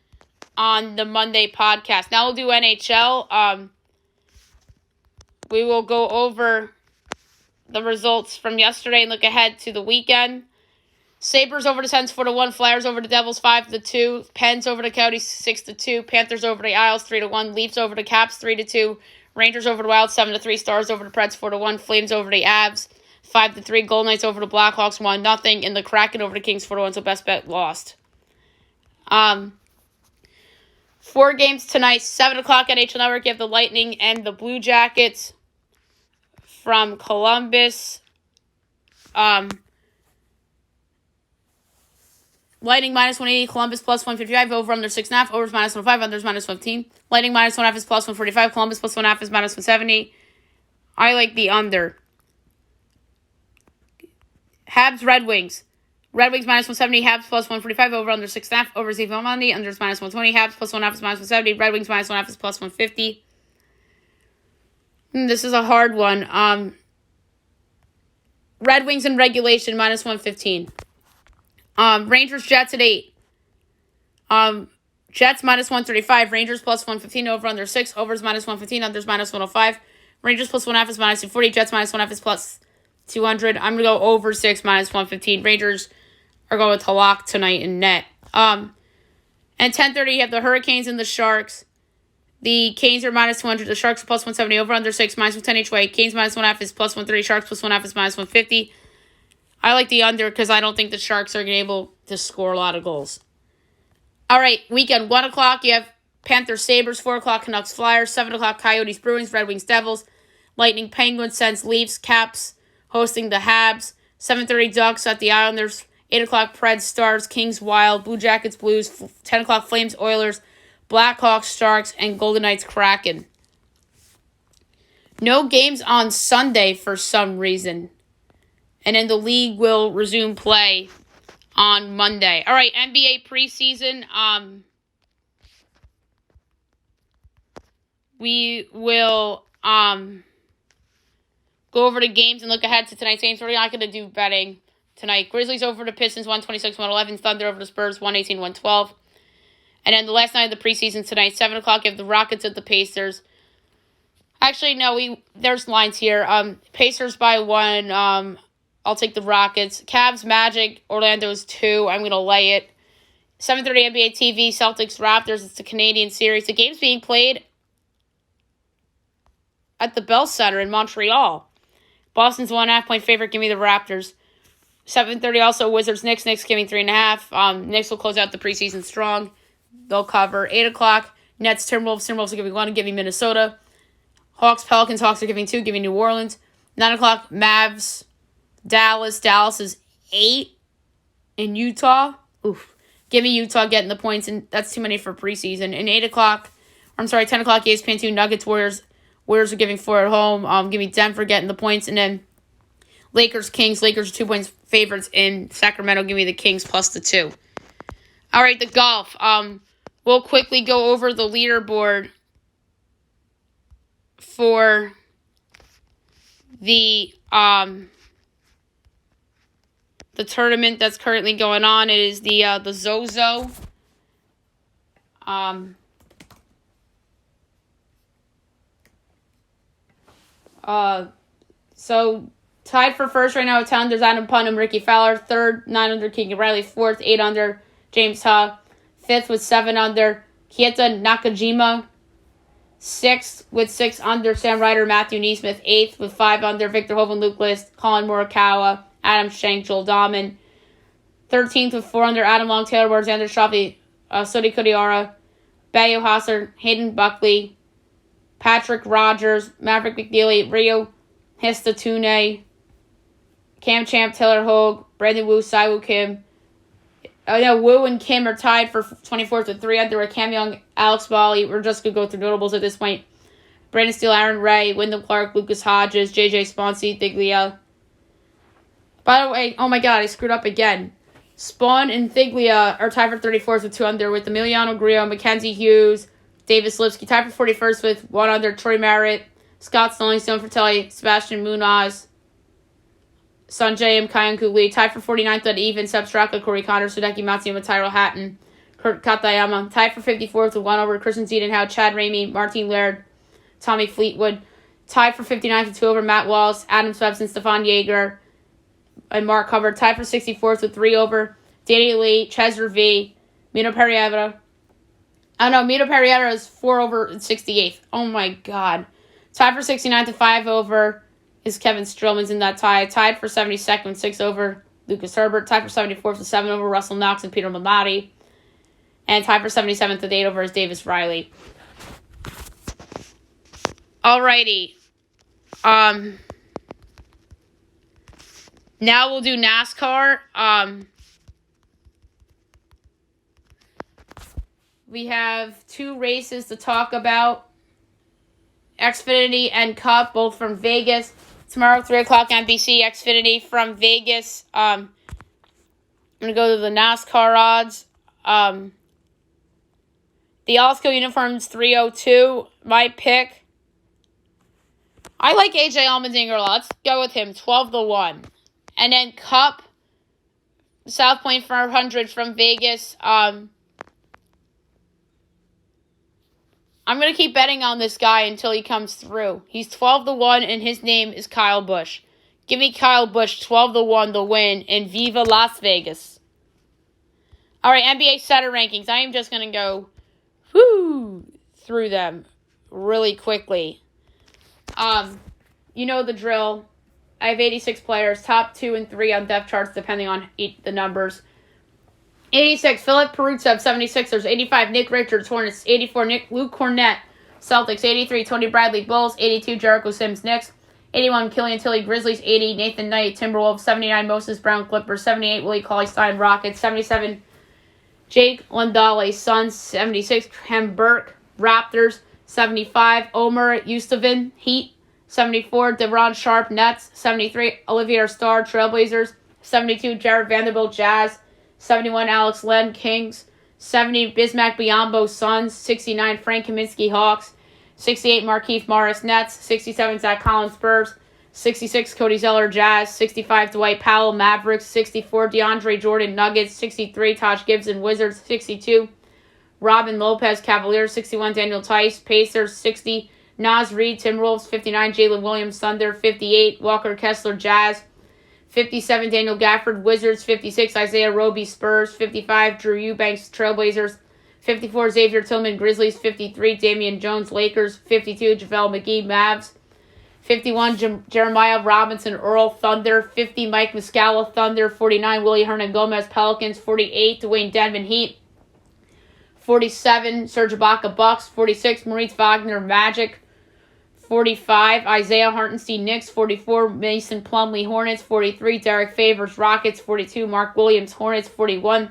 on the Monday podcast. Now we'll do NHL. We will go over the results from yesterday and look ahead to the weekend. Sabres over the Sens 4-1. Flyers over the Devils 5-2. Pens over the Coyotes 6-2. Panthers over the Isles 3-1. Leafs over the Caps 3-2. Rangers over the Wild 7-3. Stars over the Preds 4-1. Flames over the Avs 5-3. Golden Knights over the Blackhawks 1-0. And the Kraken over the Kings 4-1. So best bet lost. 4 games tonight. 7 o'clock at NHL Network. You have the Lightning and the Blue Jackets from Columbus. Lightning minus 180, Columbus plus 155, over under 6.5, overs minus 105, unders minus 15. Lightning minus 1.5 is plus 145, Columbus plus 1.5 is minus 170. I like the under. Habs, Red Wings. Red Wings minus 170, Habs plus 145, over under 6.5, overs even money, unders minus 120, Habs plus 1.5 is minus 170, Red Wings minus 1.5 is plus 150. This is a hard one. Red Wings in regulation minus 115. Rangers, Jets at 8. Jets minus 135. Rangers plus 115. Over under 6. Overs minus 115. Unders minus 105. Rangers plus 1.5 is minus 240. Jets minus 1.5 is plus 200. I'm going to go over 6 minus 115. Rangers are going to lock tonight in net. And 10:30, you have the Hurricanes and the Sharks. The Canes are minus 200. The Sharks are plus 170. Over under 6. Minus 110 each way. Canes minus 1.5 is plus 130. Sharks plus 1.5 is minus 150. I like the under because I don't think the Sharks are able to score a lot of goals. All right, weekend, 1 o'clock, you have Panthers, Sabres, 4 o'clock, Canucks, Flyers, 7 o'clock, Coyotes, Bruins, Red Wings, Devils, Lightning, Penguins, Sens, Leafs, Caps, hosting the Habs, 7:30, Ducks at the Islanders, 8 o'clock, Preds, Stars, Kings, Wild, Blue Jackets, Blues, 10 o'clock, Flames, Oilers, Blackhawks, Sharks, and Golden Knights, Kraken. No games on Sunday for some reason. And then the league will resume play on Monday. All right, NBA preseason. We will go over the games and look ahead to tonight's games. We're not going to do betting tonight. Grizzlies over the Pistons, 126-111. Thunder over the Spurs, 118-112. And then the last night of the preseason tonight, 7 o'clock, you have the Rockets at the Pacers. Actually, no, there's lines here. Pacers by 1. I'll take the Rockets. Cavs, Magic, Orlando's 2. I'm going to lay it. 7:30 NBA TV, Celtics, Raptors. It's the Canadian series. The game's being played at the Bell Center in Montreal. Boston's 1.5-point favorite. Give me the Raptors. 7:30 also Wizards, Knicks. Knicks giving 3.5. Knicks will close out the preseason strong. They'll cover. 8 o'clock, Nets, Timberwolves. Timberwolves are giving 1 and giving Minnesota. Hawks, Pelicans. Hawks are giving 2, giving New Orleans. 9 o'clock, Mavs, Dallas. Dallas is 8 in Utah. Oof. Give me Utah getting the points, and that's too many for preseason. And 10 o'clock, ESPN 2, Nuggets, Warriors. Warriors are giving 4 at home. Give me Denver getting the points. And then Lakers, Kings. Lakers are 2 points favorites in Sacramento. Give me the Kings plus the 2. All right, the golf. We'll quickly go over the leaderboard for the tournament that's currently going on. It is the Zozo. So tied for first right now at 10 under, Adam Putnam, Ricky Fowler. Third, 9 under, Keegan Riley. Fourth, 8 under, James Ha. Fifth with 7 under, Kieta Nakajima. Sixth with 6 under, Sam Ryder, Matthew Neesmith. Eighth with 5 under, Victor Hoven, Luke List, Colin Morikawa, Adam Schenk, Joel Dahman. 13th with 4 under, Adam Long, Taylor Ward, Xander Schauffele, Sodi Kodiara, Bayo Hasser, Hayden Buckley, Patrick Rogers, Maverick McNeely, Rio Histatune, Cam Champ, Taylor Hogue, Brandon Wu, Siwoo Kim. Wu and Kim are tied for 24th with 3 under, with Cam Young, Alex Bali. We're just going to go through notables at this point. Brandon Steele, Aaron Ray, Wyndham Clark, Lucas Hodges, JJ Sponsy, Thiglia. By the way, oh my god, I screwed up again. Spawn and Thiglia are tied for 34th with 2 under, with Emiliano Grillo, Mackenzie Hughes, Davis Lipsky tied for 41st with 1 under, Troy Merritt, Scott Stalling, Stone Fratelli, Sebastian Munoz, Sanjay M. Kyan Kugli tied for 49th at even, Seb Straka, Corey Connor, Sudeki Matsuyama, Tyrell Hatton, Kurt Katayama tied for 54th with 1 over, Christian Ziedenhow, Chad Ramey, Martin Laird, Tommy Fleetwood tied for 59th with 2 over, Matt Wallace, Adam Swepson, Stefan Yeager, and Mark Hubbard tied for 64th with 3 over, Danny Lee, Cesar V, Mino Perriera. Mino Perriera is 4 over and 68th. Oh my god. Tied for 69th with 5 over is Kevin Strillman's in that tie. Tied for 72nd with 6 over, Lucas Herbert. Tied for 74th with 7 over, Russell Knox and Peter Mamadi. And tied for 77th with 8 over is Davis Riley. Alrighty. Now we'll do NASCAR. We have 2 races to talk about. Xfinity and Cup, both from Vegas. Tomorrow, 3 o'clock, NBC. Xfinity from Vegas. I'm going to go to the NASCAR odds. The All-Skill uniforms, 302. My pick. I like AJ Allmendinger a lot. Let's go with him, 12-1. And then Cup, South Point 500 from Vegas. I'm going to keep betting on this guy until he comes through. He's 12-1, and his name is Kyle Busch. Give me Kyle Busch, 12-1 to win, and Viva Las Vegas. All right, NBA setter rankings. I am just going to go through them really quickly. You know the drill. I have 86 players, top 2 and 3 on depth charts, depending on the numbers. 86, Philip Peruzza, 76ers. 85, Nick Richards, Hornets. 84, Luke Cornett, Celtics. 83, Tony Bradley, Bulls. 82, Jericho Sims, Knicks. 81, Killian Tilly, Grizzlies. 80, Nathan Knight, Timberwolves. 79, Moses Brown, Clippers. 78, Willie Cauley-Stein, Rockets. 77, Jake Landale, Suns. 76, Cam Burke, Raptors. 75, Omer Yustafin, Heat. 74, De'Ron Sharp, Nets. 73, Olivier Starr, Trailblazers. 72, Jared Vanderbilt, Jazz. 71, Alex Len, Kings. 70, Bismack Biyombo, Suns. 69, Frank Kaminsky, Hawks. 68, Markieff Morris, Nets. 67, Zach Collins, Spurs. 66, Cody Zeller, Jazz. 65, Dwight Powell, Mavericks. 64, DeAndre Jordan, Nuggets. 63, Taj Gibson, Wizards. 62, Robin Lopez, Cavaliers. 61, Daniel Tice, Pacers. 60, Nas Reed, Timberwolves. 59, Jalen Williams, Thunder. 58, Walker Kessler, Jazz. 57, Daniel Gafford, Wizards. 56, Isaiah Roby, Spurs. 55, Drew Eubanks, Trailblazers. 54, Xavier Tillman, Grizzlies. 53, Damian Jones, Lakers. 52, JaVale McGee, Mavs. 51, Jeremiah Robinson, Earl, Thunder. 50, Mike Muscala, Thunder. 49, Willie Hernan Gomez, Pelicans. 48, Dwayne Dedmon, Heat. 47, Serge Ibaka, Bucks. 46, Maurice Wagner, Magic. 45, Isaiah Hartenstein, Knicks. 44, Mason Plumlee, Hornets. 43, Derek Favors, Rockets. 42, Mark Williams, Hornets. 41,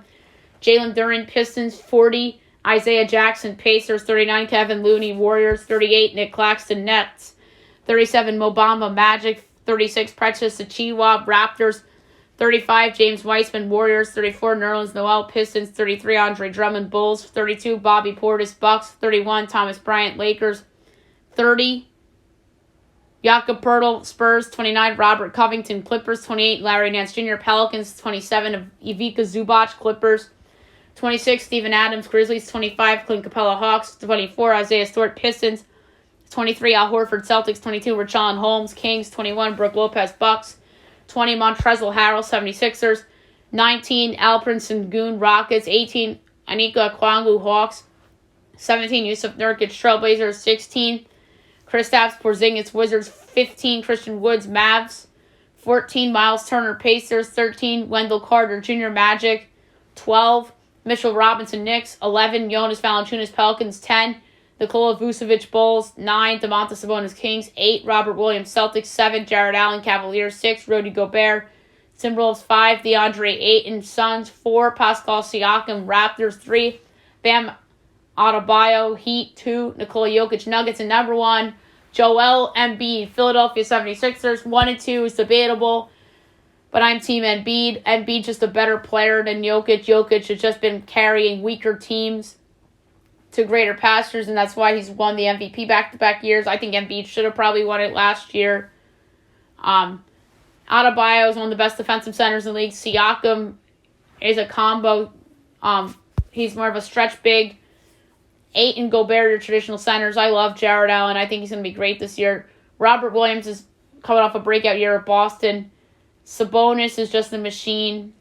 Jalen Duren, Pistons. 40, Isaiah Jackson, Pacers. 39, Kevin Looney, Warriors. 38, Nick Claxton, Nets. 37, Mo Bamba, Magic. 36, Precious Achiuwa, Raptors. 35, James Wiseman, Warriors. 34, Nerlens Noel, Pistons. 33, Andre Drummond, Bulls. 32, Bobby Portis, Bucks. 31, Thomas Bryant, Lakers. 30, Jakob Poeltl, Spurs. 29, Robert Covington, Clippers. 28, Larry Nance Jr., Pelicans. 27, Ivica Zubac, Clippers. 26, Steven Adams, Grizzlies. 25, Clint Capella, Hawks. 24, Isaiah Stewart, Pistons. 23, Al Horford, Celtics. 22, Richaun Holmes, Kings. 21, Brook Lopez, Bucks. 20, Montrezl Harrell, 76ers. 19, Alperen Sengun, Rockets. 18, Anika Okongwu, Hawks. 17, Yusuf Nurkic, Trailblazers. 16, Kristaps Porzingis, Wizards. 15, Christian Woods, Mavs. 14, Miles Turner, Pacers. 13, Wendell Carter Jr., Magic. 12, Mitchell Robinson, Knicks. 11, Jonas Valanciunas, Pelicans. 10, Nikola Vucevic, Bulls. 9, Domantas Sabonis, Kings. 8, Robert Williams, Celtics. 7, Jared Allen, Cavaliers. 6, Rudy Gobert, Timberwolves. 5, DeAndre Ayton, Suns. 4, Pascal Siakam, Raptors. 3, Bam Adebayo, Heat. 2, Nikola Jokic, Nuggets. And number 1, Joel Embiid, Philadelphia 76ers. 1 and 2 is debatable, but I'm Team Embiid. Embiid just a better player than Jokic. Jokic has just been carrying weaker teams to greater pastures, and that's why he's won the MVP back-to-back years. I think Embiid should have probably won it last year. Adebayo is one of the best defensive centers in the league. Siakam is a combo. He's more of a stretch big. Ayton, Gobert, your traditional centers. I love Jared Allen. I think he's going to be great this year. Robert Williams is coming off a breakout year at Boston. Sabonis is just a machine.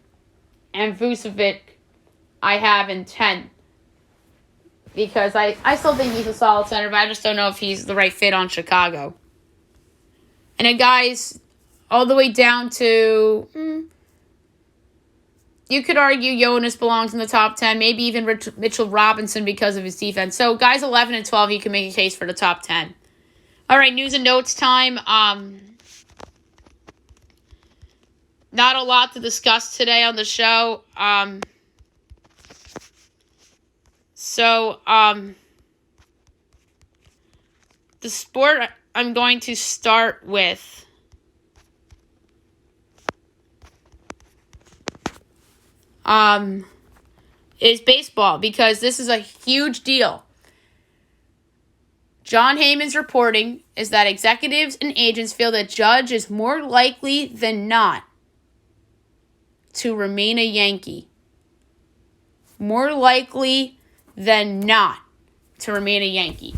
And Vucevic, I have in 10. Because I still think he's a solid center, but I just don't know if he's the right fit on Chicago. And then, guys, all the way down to... you could argue Jonas belongs in the top 10, maybe even Mitchell Robinson because of his defense. So, guys 11 and 12, you can make a case for the top 10. All right, news and notes time. Not a lot to discuss today on the show. The sport I'm going to start with is baseball, because this is a huge deal. John Heyman's reporting is that executives and agents feel that Judge is more likely than not to remain a Yankee. More likely than not to remain a Yankee.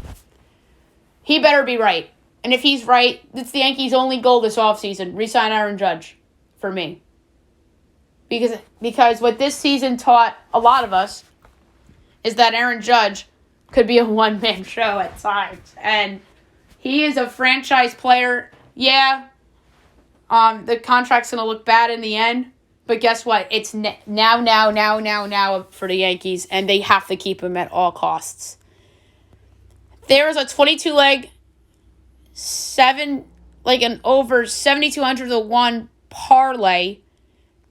He better be right. And if he's right, it's the Yankees' only goal this offseason. Re-sign Aaron Judge for me. Because what this season taught a lot of us is that Aaron Judge could be a one-man show at times. And he is a franchise player. Yeah, the contract's going to look bad in the end. But guess what? It's now for the Yankees, and they have to keep him at all costs. There was a 22-leg, an over 7,200 to 1 parlay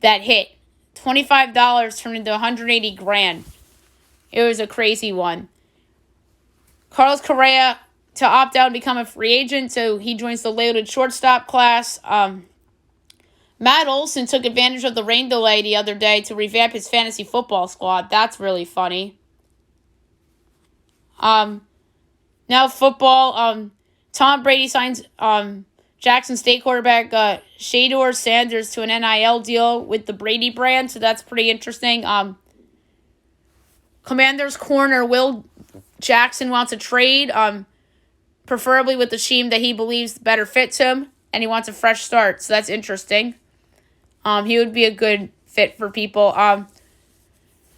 that hit. $25 turned into $180,000. It was a crazy one. Carlos Correa to opt out and become a free agent, so he joins the loaded shortstop class. Matt Olson took advantage of the rain delay the other day to revamp his fantasy football squad. That's really funny. Now football. Tom Brady signs Jackson State quarterback Shador Sanders to an NIL deal with the Brady brand, so that's pretty interesting. Commanders corner Will Jackson wants a trade. preferably with the team that he believes better fits him, and he wants a fresh start. So that's interesting. He would be a good fit for people.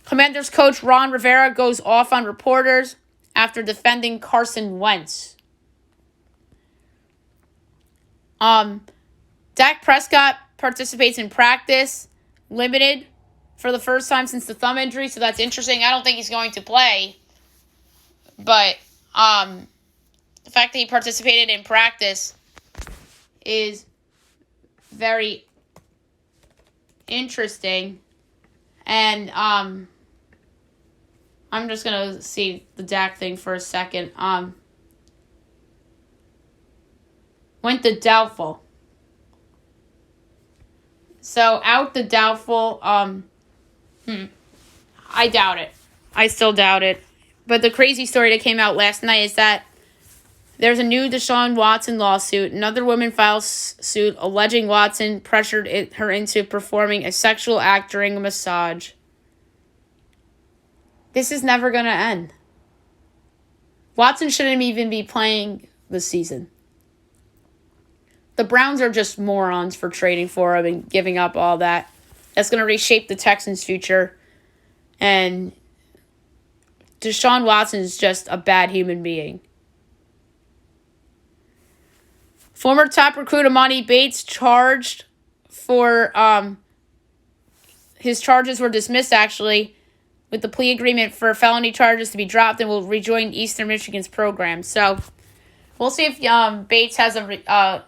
Commanders coach Ron Rivera goes off on reporters after defending Carson Wentz. Dak Prescott participates in practice, limited, for the first time since the thumb injury, so that's interesting. I don't think he's going to play, but the fact that he participated in practice is very interesting. And I'm just going to see the Dak thing for a second. Went to doubtful. So out the doubtful, I doubt it. I still doubt it. But the crazy story that came out last night is that there's a new Deshaun Watson lawsuit. Another woman files suit alleging Watson pressured her into performing a sexual act during a massage. This is never going to end. Watson shouldn't even be playing this season. The Browns are just morons for trading for him and giving up all that. That's going to reshape the Texans' future. And Deshaun Watson is just a bad human being. Former top recruit Amani Bates charged for his charges were dismissed, actually, with the plea agreement for felony charges to be dropped, and will rejoin Eastern Michigan's program. So we'll see if Bates has a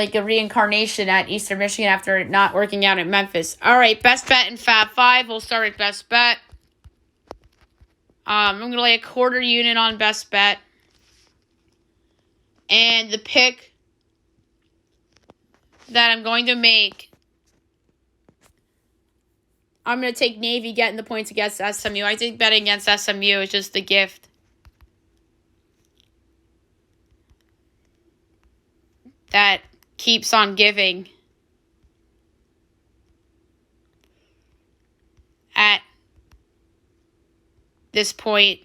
reincarnation at Eastern Michigan after it not working out at Memphis. All right, best bet in Fab 5. We'll start with best bet. I'm going to lay a quarter unit on best bet. And the pick that I'm going to make, I'm going to take Navy getting the points against SMU. I think betting against SMU is just a gift that keeps on giving at this point.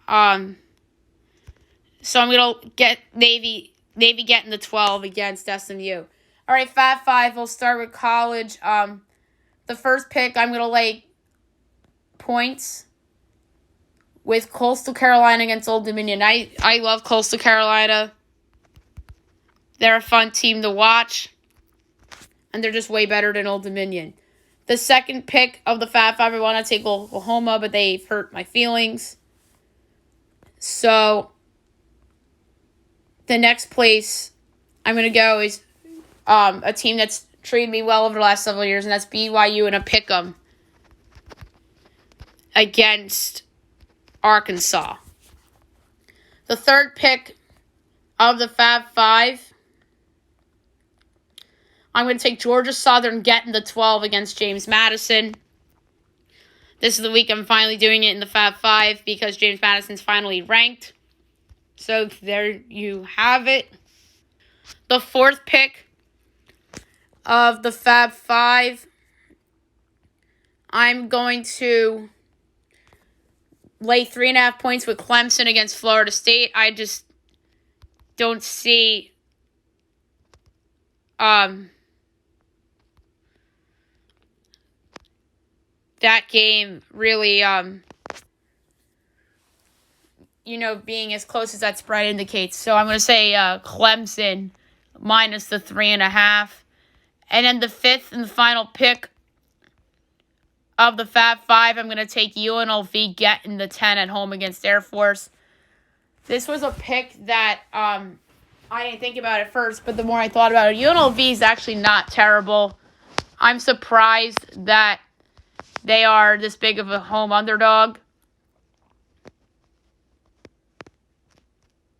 So I'm going to get Navy getting the 12 against SMU. All right, Fab 5, we'll start with college. The first pick, I'm going to lay points with Coastal Carolina against Old Dominion. I love Coastal Carolina. They're a fun team to watch, and they're just way better than Old Dominion. The second pick of the Fab 5, I want to take Oklahoma, but they've hurt my feelings. So the next place I'm going to go is a team that's treated me well over the last several years, and that's BYU in a pick'em against Arkansas. The third pick of the Fab 5, I'm going to take Georgia Southern getting the 12 against James Madison. This is the week I'm finally doing it in the Fab 5 because James Madison's finally ranked. So there you have it. The fourth pick of the Fab 5, I'm going to lay 3.5 points with Clemson against Florida State. I just don't see that game really, being as close as that spread indicates. So I'm going to say Clemson minus the 3.5. And then the fifth and the final pick of the Fab 5, I'm going to take UNLV getting the 10 at home against Air Force. This was a pick that I didn't think about at first, but the more I thought about it, UNLV is actually not terrible. I'm surprised that they are this big of a home underdog.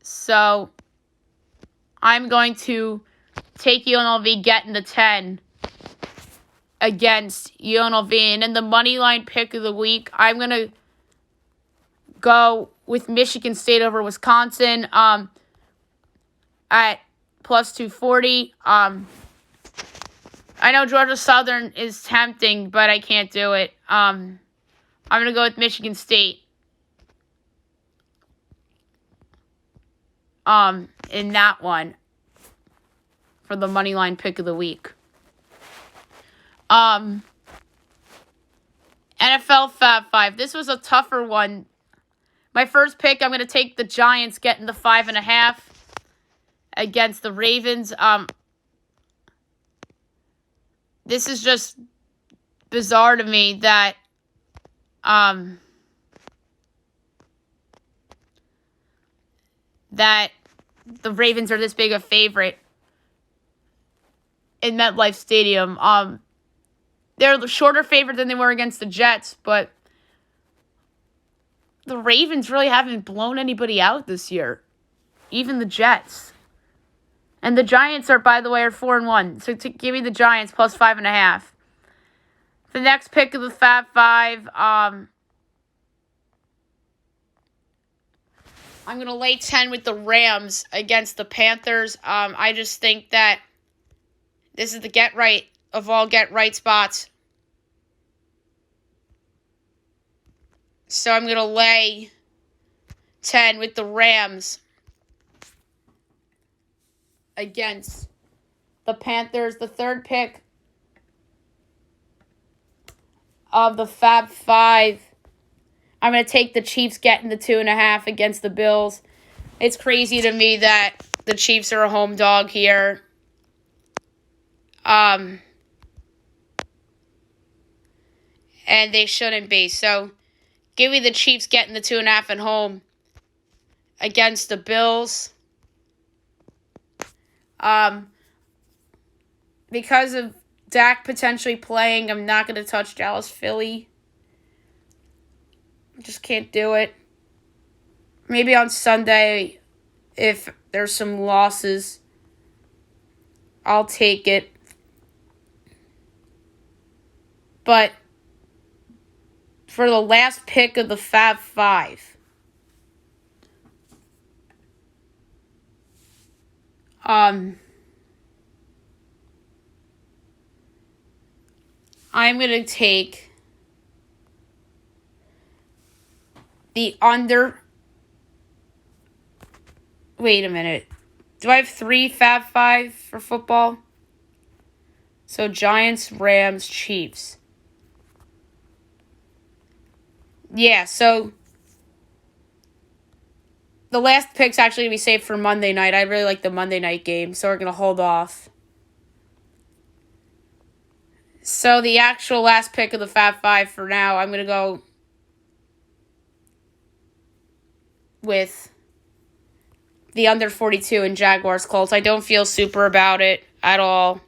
So I'm going to take UNLV getting the 10 against UNLV. And in the money line pick of the week, I'm going to go with Michigan State over Wisconsin at plus 240. I know Georgia Southern is tempting, but I can't do it. I'm going to go with Michigan State. In that one for the money line pick of the week. NFL Fab 5. This was a tougher one. My first pick, I'm going to take the Giants getting the 5.5 against the Ravens. This is just bizarre to me that that the Ravens are this big a favorite in MetLife Stadium. They're the shorter favorite than they were against the Jets, but the Ravens really haven't blown anybody out this year, even the Jets. And the Giants are, by the way, are 4-1. So to give me the Giants plus 5.5. The next pick of the Fab 5, I'm going to lay 10 with the Rams against the Panthers. I just think that this is the get-right of all get-right spots. So I'm going to lay 10 with the Rams against the Panthers. The third pick of the Fab 5, I'm going to take the Chiefs getting the 2.5 against the Bills. It's crazy to me that the Chiefs are a home dog here. And they shouldn't be. So, give me the Chiefs getting the 2.5 at home against the Bills. Because of Dak potentially playing, I'm not going to touch Dallas-Philly. Just can't do it. Maybe on Sunday, if there's some losses, I'll take it. But for the last pick of the Fab 5, I'm going to take the under. Wait a minute. Do I have 3 Fab 5 for football? So Giants, Rams, Chiefs. Yeah, so the last pick's actually going to be saved for Monday night. I really like the Monday night game, so we're going to hold off. So the actual last pick of the Fab 5 for now, I'm going to go with the under 42 in Jaguars Colts. I don't feel super about it at all.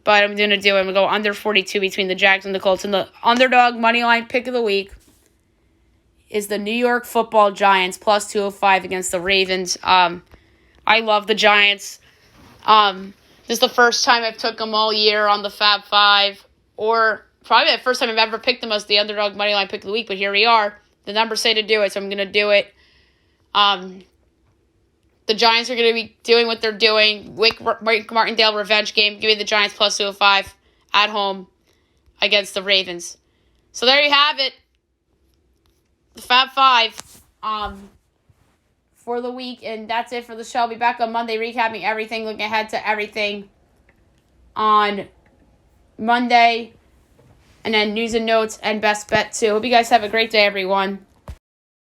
But I'm going to do it. I'm going to go under 42 between the Jags and the Colts. And the underdog moneyline pick of the week is the New York Football Giants plus 205 against the Ravens. I love the Giants. This is the first time I've took them all year on the Fab 5. Or probably the first time I've ever picked them as the underdog moneyline pick of the week. But here we are. The numbers say to do it, so I'm going to do it. The Giants are going to be doing what they're doing. Wake Martindale revenge game. Give me the Giants plus 205 at home against the Ravens. So there you have it. The Fab 5 for the week. And that's it for the show. I'll be back on Monday recapping everything. Looking ahead to everything on Monday. And then news and notes and best bet too. Hope you guys have a great day, everyone.